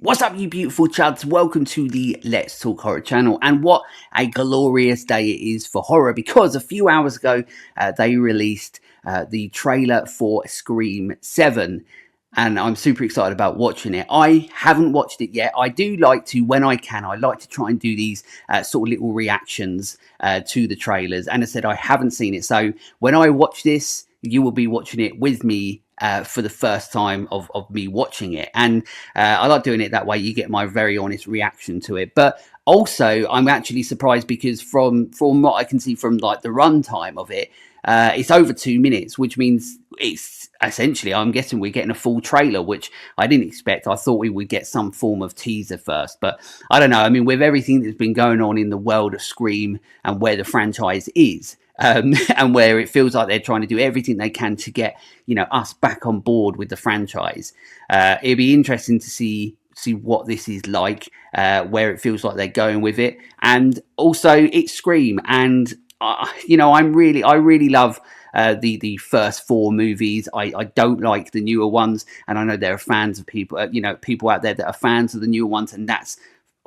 What's up, you beautiful chuds? Welcome to the Let's Talk Horror channel. And what a glorious day it is for horror, because a few hours ago they released the trailer for Scream 7. And I'm super excited about watching it. I haven't watched it yet. I do like to, when I can, I like to try and do these sort of little reactions to the trailers. And I said I haven't seen it. So when I watch this, you will be watching it with me for the first time of me watching it. And I like doing it that way. You get my very honest reaction to it. But also, I'm actually surprised because from what I can see from like the runtime of it, it's over 2 minutes, which means it's essentially, I'm guessing we're getting a full trailer, which I didn't expect. I thought we would get some form of teaser first, but I don't know. I mean, with everything that's been going on in the world of Scream and where the franchise is, and where it feels like they're trying to do everything they can to get, you know, us back on board with the franchise. It'd be interesting to see what this is like, where it feels like they're going with it, and also it's Scream, and you know, I really love the first 4 movies. I don't like the newer ones, and I know there are fans of people, you know, people out there that are fans of the newer ones, and that's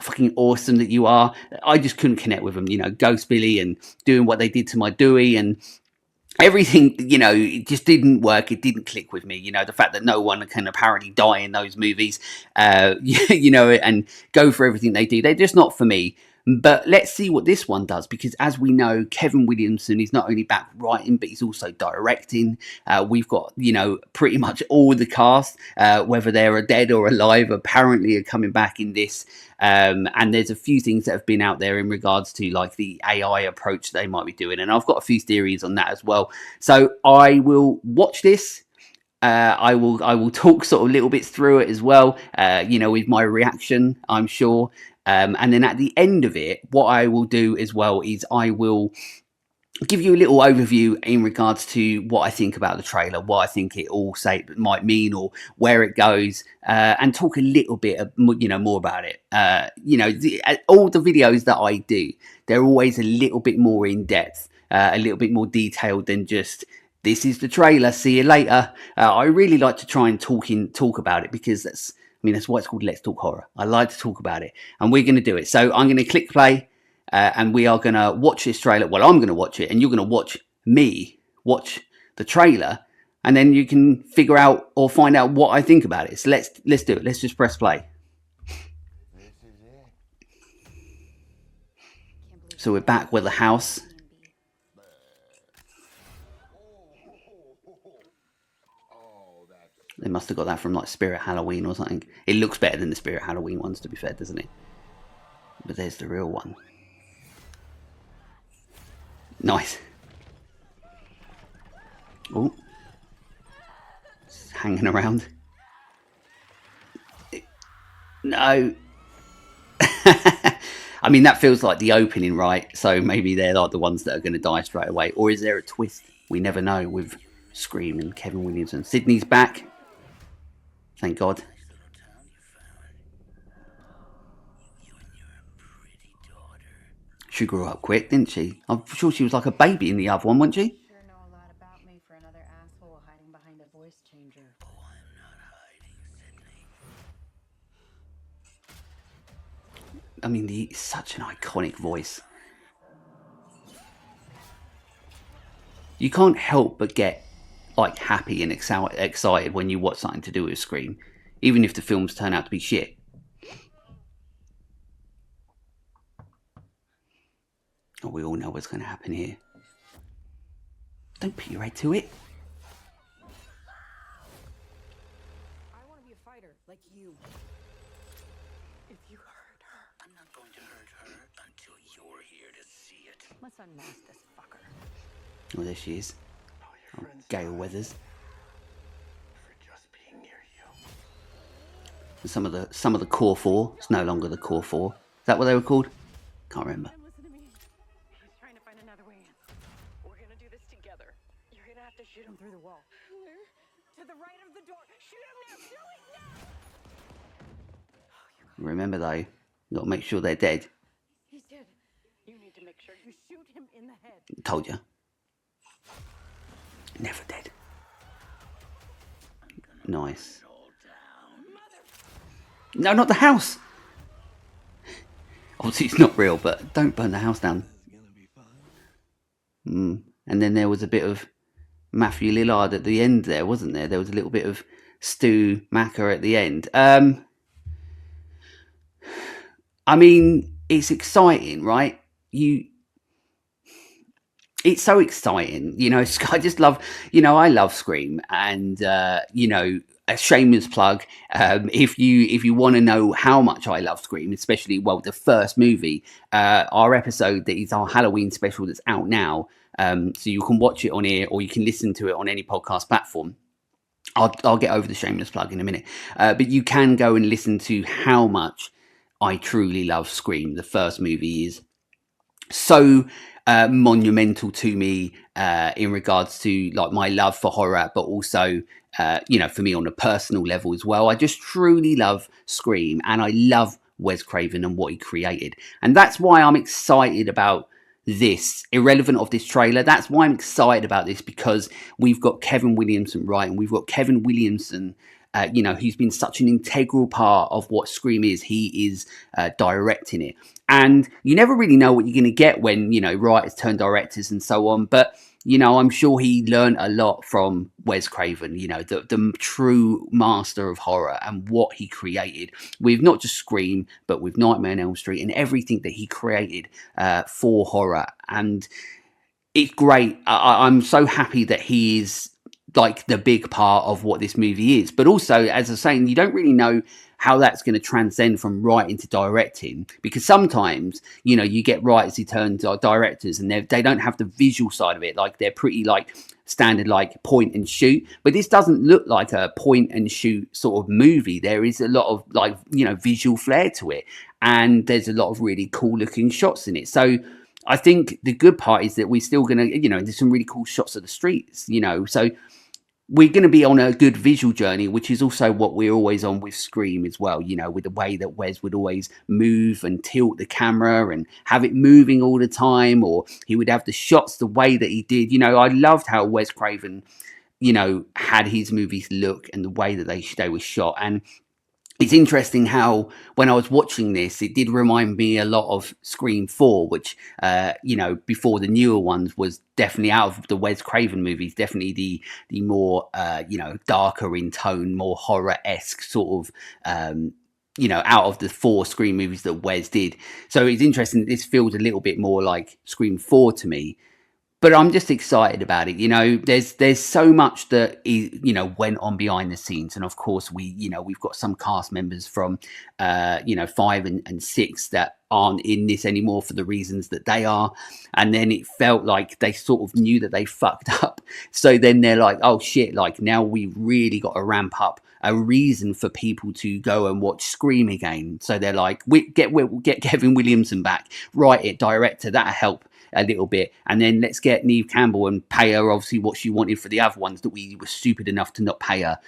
fucking awesome that you are. I just couldn't connect with them, you know, Ghost Billy and doing what they did to my Dewey and everything, you know, it just didn't work. It didn't click with me. You know, the fact that no one can apparently die in those movies, you know, and go for everything they do. They're just not for me. But let's see what this one does, because as we know, Kevin Williamson is not only back writing, but he's also directing. We've got, you know, pretty much all the cast, whether they're dead or alive, apparently are coming back in this. And there's a few things that have been out there in regards to like the AI approach they might be doing. And I've got a few theories on that as well. So I will watch this. I will talk sort of little bits through it as well, you know, with my reaction, I'm sure. And then at the end of it, what I will do as well is I will give you a little overview in regards to what I think about the trailer, what I think it all might mean, or where it goes, and talk a little bit, you know, more about it. You know, all the videos that I do, they're always a little bit more in depth, a little bit more detailed than just, this is the trailer, see you later. I really like to try and talk about it, because that's why it's called Let's Talk Horror. I like to talk about it, and we're going to do it. So I'm going to click play, and we are going to watch this trailer. Well, I'm going to watch it, and you're going to watch me watch the trailer, and then you can figure out or find out what I think about it. So let's do it. Let's just press play. So we're back with the house. They must have got that from like Spirit Halloween or something. It looks better than the Spirit Halloween ones, to be fair, doesn't it? But there's the real one. Nice. Oh, it's hanging around. No. I mean, that feels like the opening, right? So maybe they're like the ones that are going to die straight away. Or is there a twist? We never know with Scream and Kevin Williamson. Sydney's back. Thank God. She grew up quick, didn't she? I'm sure she was like a baby in the other one, wasn't she? Sure know a lot about me for another asshole hiding behind a voice changer. Oh, I'm not hiding, Sydney. I mean, such an iconic voice. You can't help but get like happy and excited when you watch something to do with Scream, even if the films turn out to be shit. Oh, we all know what's going to happen here. Don't put your head to it. I want to be a fighter like you. If you hurt her, I'm not going to hurt her until you're here to see it. let's unmask this fucker. Oh, there she is. Oh, Gale Weathers. For just being near you. Some of the Core 4. It's no longer the Core 4. Is that what they were called? Can't remember. Listen to me. He's trying to find another way in. We're gonna do this together. You're gonna have to shoot him through the wall. Where? To the right of the door. Shoot him now! Do it now! Remember though, you got to make sure they're dead. He's dead. You need to make sure you shoot him in the head. Told you. Never dead. Nice. No, not the house. Obviously, it's not real, but don't burn the house down. And then there was a bit of Matthew Lillard at the end there, wasn't there? There was a little bit of Stu Macker at the end. I mean, it's exciting, right? It's so exciting, you know. I just love, you know, I love Scream, and you know, a shameless plug. If you want to know how much I love Scream, especially the first movie, our episode that is our Halloween special that's out now, so you can watch it on here or you can listen to it on any podcast platform. I'll get over the shameless plug in a minute, but you can go and listen to how much I truly love Scream. The first movie is so monumental to me in regards to like my love for horror, but also you know, for me on a personal level as well. I just truly love Scream, and I love Wes Craven and what he created, and that's why I'm excited about this, irrelevant of this trailer. That's why I'm excited about this, because we've got Kevin Williamson writing, we've got Kevin Williamson, you know, who's been such an integral part of what Scream is. He is directing it. And you never really know what you're going to get when, you know, writers turn directors and so on. But, you know, I'm sure he learned a lot from Wes Craven, you know, the true master of horror and what he created with not just Scream, but with Nightmare on Elm Street and everything that he created for horror. And it's great. I'm so happy that he is like the big part of what this movie is. But also, as I was saying, you don't really know how that's going to transcend from writing to directing, because sometimes, you know, you get writers who turn to directors and they don't have the visual side of it. Like, they're pretty like standard, like point and shoot, but this doesn't look like a point and shoot sort of movie. There is a lot of like, you know, visual flair to it, and there's a lot of really cool looking shots in it. So I think the good part is that we're still going to, you know, there's some really cool shots of the streets, you know, so we're going to be on a good visual journey, which is also what we're always on with Scream as well, you know, with the way that Wes would always move and tilt the camera and have it moving all the time, or he would have the shots the way that he did. You know, I loved how Wes Craven, you know, had his movies look and the way that they were shot. And it's interesting how when I was watching this, it did remind me a lot of Scream 4, which, you know, before the newer ones was definitely out of the Wes Craven movies, definitely the more, you know, darker in tone, more horror-esque sort of, you know, out of the 4 Scream movies that Wes did. So it's interesting that this feels a little bit more like Scream 4 to me. But I'm just excited about it. You know, there's so much that you know, went on behind the scenes, and of course we've got some cast members from you know, 5 and 6 that aren't in this anymore for the reasons that they are. And then it felt like they sort of knew that they fucked up, so then they're like, oh shit, like now we've really got to ramp up a reason for people to go and watch Scream again. So they're like, we'll get Kevin Williamson back, write it, director, that'll help a little bit, and then let's get Neve Campbell and pay her obviously what she wanted for the other ones that we were stupid enough to not pay her.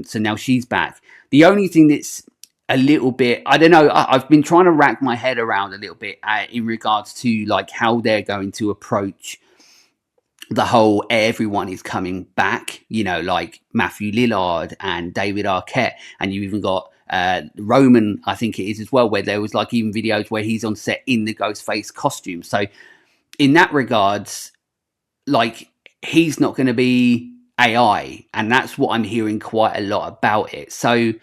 So now she's back. The only thing that's a little bit, I don't know, I've been trying to rack my head around a little bit in regards to like how they're going to approach the whole everyone is coming back, you know, like Matthew Lillard and David Arquette, and you've even got Roman, I think it is as well, where there was like even videos where he's on set in the Ghostface costume. So in that regards, like, he's not going to be AI, and that's what I'm hearing quite a lot about it. So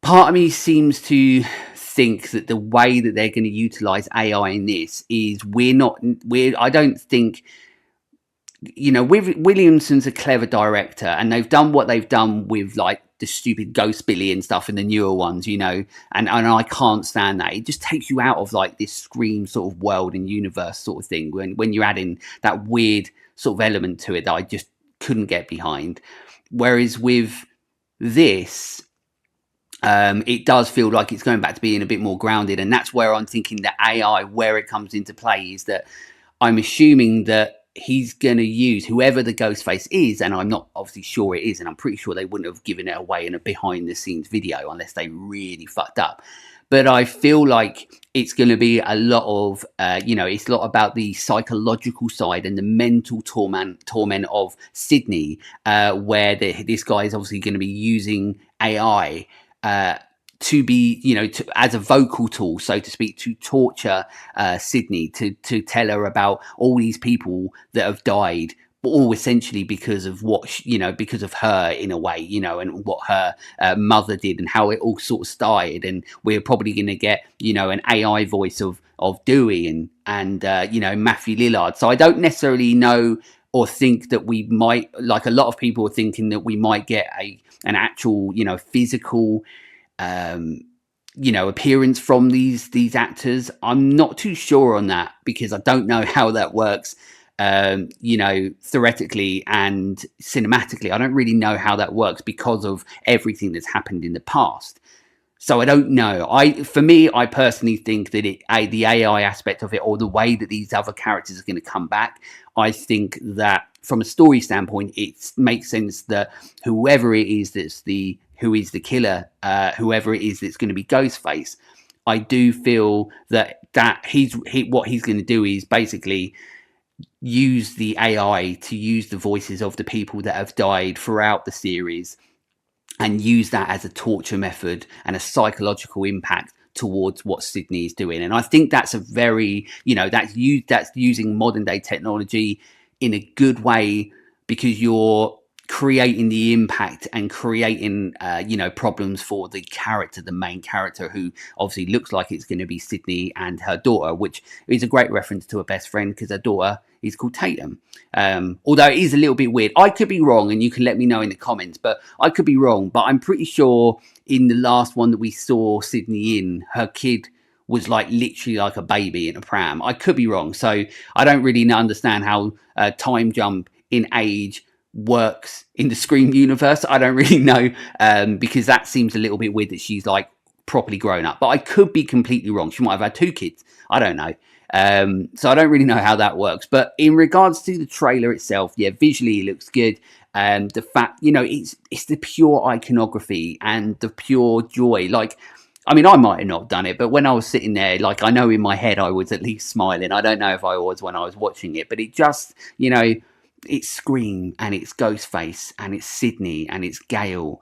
part of me seems to think that the way that they're going to utilize AI in this is I don't think, you know, Williamson's a clever director, and they've done what they've done with like the stupid Ghost Billy and stuff in the newer ones, you know, and I can't stand that. It just takes you out of like this Scream sort of world and universe sort of thing when you're adding that weird sort of element to it that I just couldn't get behind. Whereas with this, it does feel like it's going back to being a bit more grounded, and that's where I'm thinking that AI, where it comes into play, is that I'm assuming that he's going to use whoever the Ghostface is, and I'm not obviously sure it is, and I'm pretty sure they wouldn't have given it away in a behind the scenes video unless they really fucked up. But I feel like it's going to be a lot of, you know, it's a lot about the psychological side and the mental torment of Sidney, where this guy is obviously going to be using AI to be, as a vocal tool, so to speak, to torture Sydney, to tell her about all these people that have died, all essentially because of because of her in a way, and what her mother did and how it all sort of started. And we're probably going to get, an AI voice of Dewey and Matthew Lillard. So I don't necessarily know or think that we might, like a lot of people are thinking, that we might get an actual, physical, appearance from these actors. I'm not too sure on that because I don't know how that works, theoretically and cinematically. I don't really know how that works because of everything that's happened in the past. So I don't know. I personally think that the AI aspect of it, or the way that these other characters are going to come back, I think that from a story standpoint, it makes sense that whoever it is who is the killer, whoever it is that's going to be Ghostface, I do feel that what he's going to do is basically use the AI to use the voices of the people that have died throughout the series, and use that as a torture method and a psychological impact towards what Sydney is doing. And I think that's a very, that's using modern day technology in a good way, because you're creating the impact and creating, problems for the main character, who obviously looks like it's going to be Sydney and her daughter, which is a great reference to her best friend, because her daughter is called Tatum. Although it is a little bit weird. I could be wrong, and you can let me know in the comments, but I could be wrong. But I'm pretty sure in the last one that we saw Sydney in, her kid was like literally like a baby in a pram. I could be wrong. So I don't really understand how time jump in age works in the Scream universe. I don't really know, because that seems a little bit weird that she's like properly grown up. But I could be completely wrong. She might have had 2 kids. I don't know. So I don't really know how that works. But in regards to the trailer itself, yeah, visually it looks good. The fact, it's the pure iconography and the pure joy. Like, I mean, I might have not done it, but when I was sitting there, like, I know in my head I was at least smiling. I don't know if I was when I was watching it, but it just, it's Scream, and it's Ghostface, and it's Sydney, and it's Gale.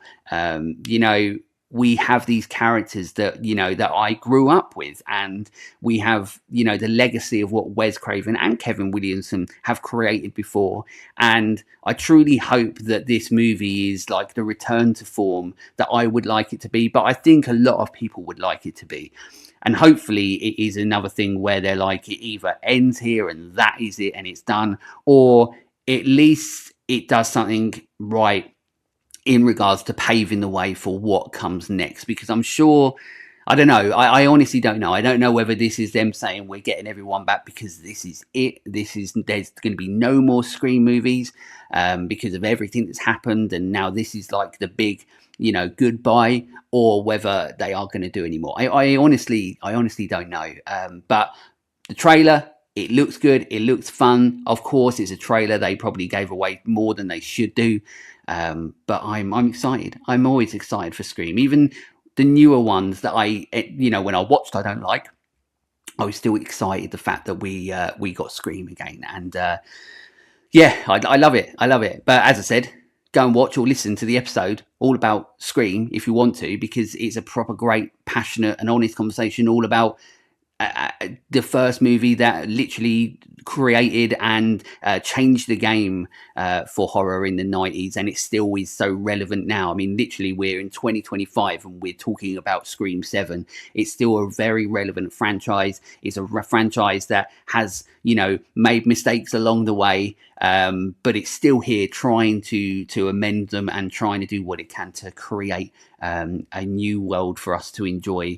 We have these characters that, that I grew up with, and we have, the legacy of what Wes Craven and Kevin Williamson have created before. And I truly hope that this movie is like the return to form that I would like it to be, but I think a lot of people would like it to be. And hopefully it is another thing where they're like, it either ends here and that is it and it's done, or at least it does something right in regards to paving the way for what comes next. Because I'm sure, I don't know, I honestly don't know. I don't know whether this is them saying we're getting everyone back because this is it. There's going to be no more Scream movies because of everything that's happened, and now this is like the big, goodbye, or whether they are going to do any more. I honestly don't know. But the trailer, it looks good. It looks fun. Of course, it's a trailer. They probably gave away more than they should do. But I'm excited. I'm always excited for Scream. Even the newer ones that when I watched, I don't like, I was still excited the fact that we got Scream again. And I love it. I love it. But as I said, go and watch or listen to the episode all about Scream if you want to, because it's a proper great, passionate and honest conversation all about the first movie that literally created and changed the game for horror in the 90s, and it still is so relevant now. I mean, literally, we're in 2025 and we're talking about Scream 7. It's still a very relevant franchise. It's a franchise that has, made mistakes along the way, but it's still here trying to amend them and trying to do what it can to create a new world for us to enjoy.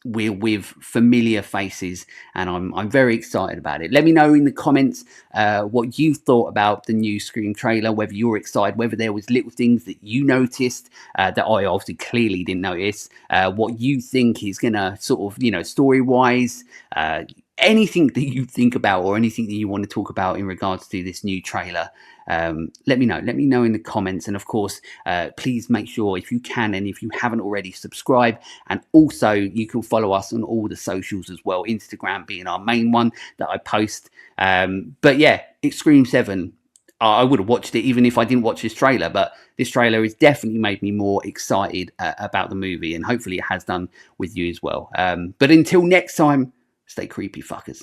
We're with familiar faces, and I'm very excited about it. Let me know in the comments what you thought about the new Scream trailer, whether you're excited, whether there was little things that you noticed that I obviously clearly didn't notice, what you think is gonna sort of, story-wise, anything that you think about or anything that you want to talk about in regards to this new trailer. Let me know in the comments. And of course, please make sure, if you can, and if you haven't already, subscribe. And also you can follow us on all the socials as well, Instagram being our main one that I post. But yeah, it's Scream 7. I would have watched it even if I didn't watch this trailer. But this trailer has definitely made me more excited about the movie, and hopefully it has done with you as well. But until next time, stay creepy, fuckers.